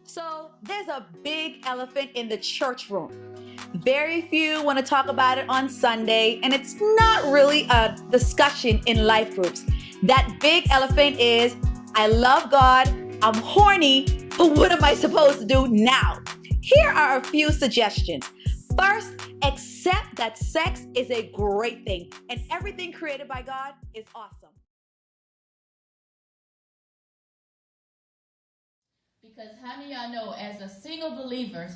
So there's a big elephant in the church room. Very few want to talk about it on Sunday, and it's not really a discussion in life groups. That big elephant is, I love God, I'm horny, but what am I supposed to do now? Here are a few suggestions. First, accept that sex is a great thing, and everything created by God is awesome. Because how many of y'all know, as a single believers,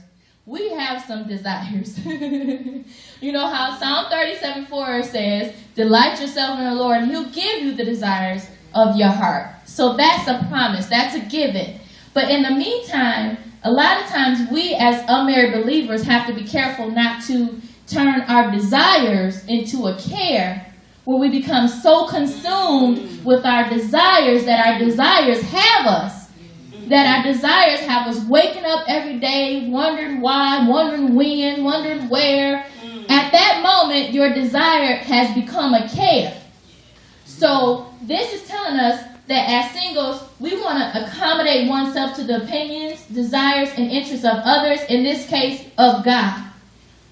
we have some desires. You know how Psalm 37:4 says, delight yourself in the Lord and He'll give you the desires of your heart. So that's a promise, that's a given. But in the meantime, a lot of times we as unmarried believers have to be careful not to turn our desires into a care, where we become so consumed with our desires that our desires have us. That our desires have us waking up every day, wondering why, wondering when, wondering where. At that moment, your desire has become a care. So this is telling us that as singles, we want to accommodate oneself to the opinions, desires, and interests of others, in this case, of God.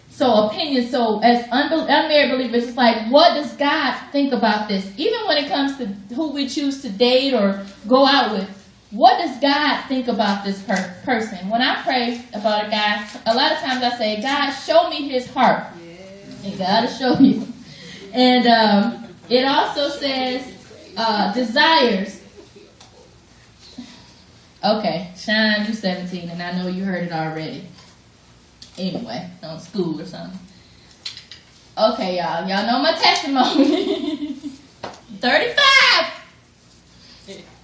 So opinions, so as unmarried believers, it's like, what does God think about this? Even when it comes to who we choose to date or go out with. What does God think about this person? When I pray about a guy, a lot of times I say, God, show me his heart. Yeah. And God will show you. And it also says desires. Okay, Shine, you 17, and I know you heard it already. Anyway, on school or something. Okay, y'all know my testimony. 35.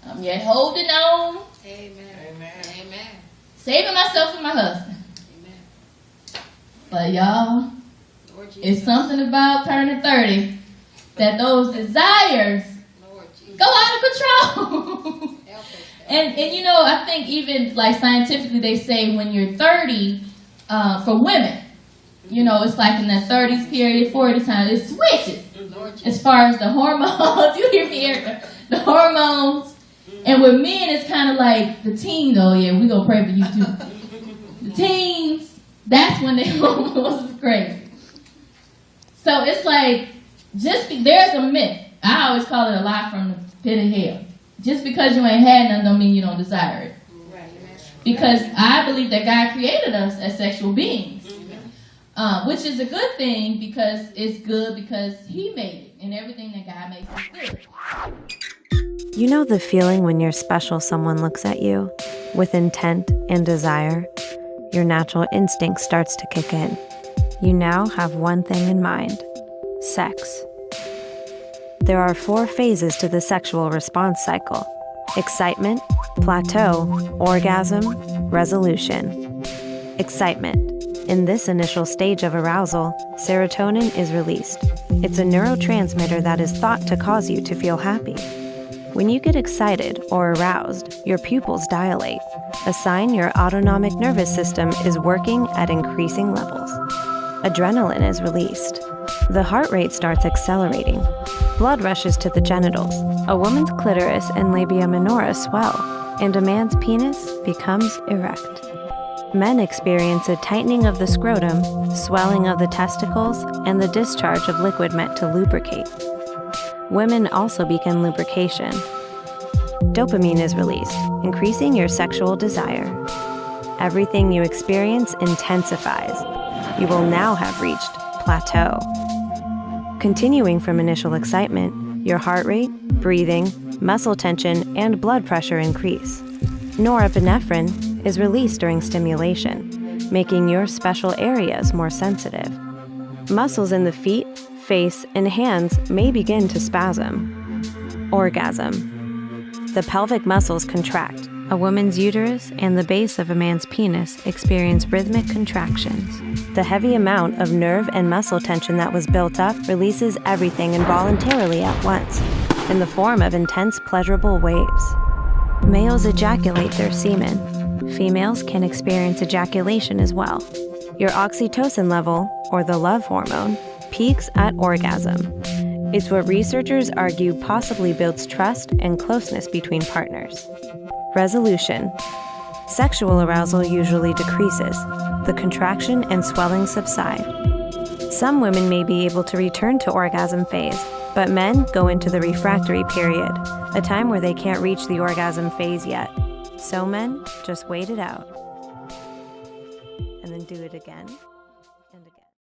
I'm yet holding on. Amen. Amen. Amen. Saving myself and my husband. Amen. But y'all, it's something about turning 30 that those desires go out of control. and you know, I think even like scientifically they say when you're 30, for women, you know, it's like in the 30s period, 40 time, it switches. As far as the hormones, you hear me, Erica? The hormones. And with men, it's kind of like the teen, though. Yeah, we're going to pray for you, too. The teens, that's when their hormones is crazy. So it's like, there's a myth. I always call it a lie from the pit of hell. Just because you ain't had none don't mean you don't desire it. Because I believe that God created us as sexual beings. Which is a good thing because it's good because He made it. And everything that God makes is good. You know the feeling when your special someone looks at you with intent and desire? Your natural instinct starts to kick in. You now have one thing in mind: sex. There are 4 phases to the sexual response cycle: excitement, plateau, orgasm, resolution. Excitement. In this initial stage of arousal, serotonin is released. It's a neurotransmitter that is thought to cause you to feel happy. When you get excited or aroused, your pupils dilate, a sign your autonomic nervous system is working at increasing levels. Adrenaline is released. The heart rate starts accelerating. Blood rushes to the genitals. A woman's clitoris and labia minora swell, and a man's penis becomes erect. Men experience a tightening of the scrotum, swelling of the testicles, and the discharge of liquid meant to lubricate. Women also begin lubrication. Dopamine is released, increasing your sexual desire. Everything you experience intensifies. You will now have reached plateau. Continuing from initial excitement, your heart rate, breathing, muscle tension, and blood pressure increase. Norepinephrine is released during stimulation, making your special areas more sensitive. Muscles in the feet, face, and hands may begin to spasm. Orgasm. The pelvic muscles contract. A woman's uterus and the base of a man's penis experience rhythmic contractions. The heavy amount of nerve and muscle tension that was built up releases everything involuntarily at once, in the form of intense pleasurable waves. Males ejaculate their semen. Females can experience ejaculation as well. Your oxytocin level, or the love hormone, peaks at orgasm. It's what researchers argue possibly builds trust and closeness between partners. Resolution. Sexual arousal usually decreases. The contraction and swelling subside. Some women may be able to return to orgasm phase, but men go into the refractory period, a time where they can't reach the orgasm phase yet. So men, just wait it out. And then do it again and again.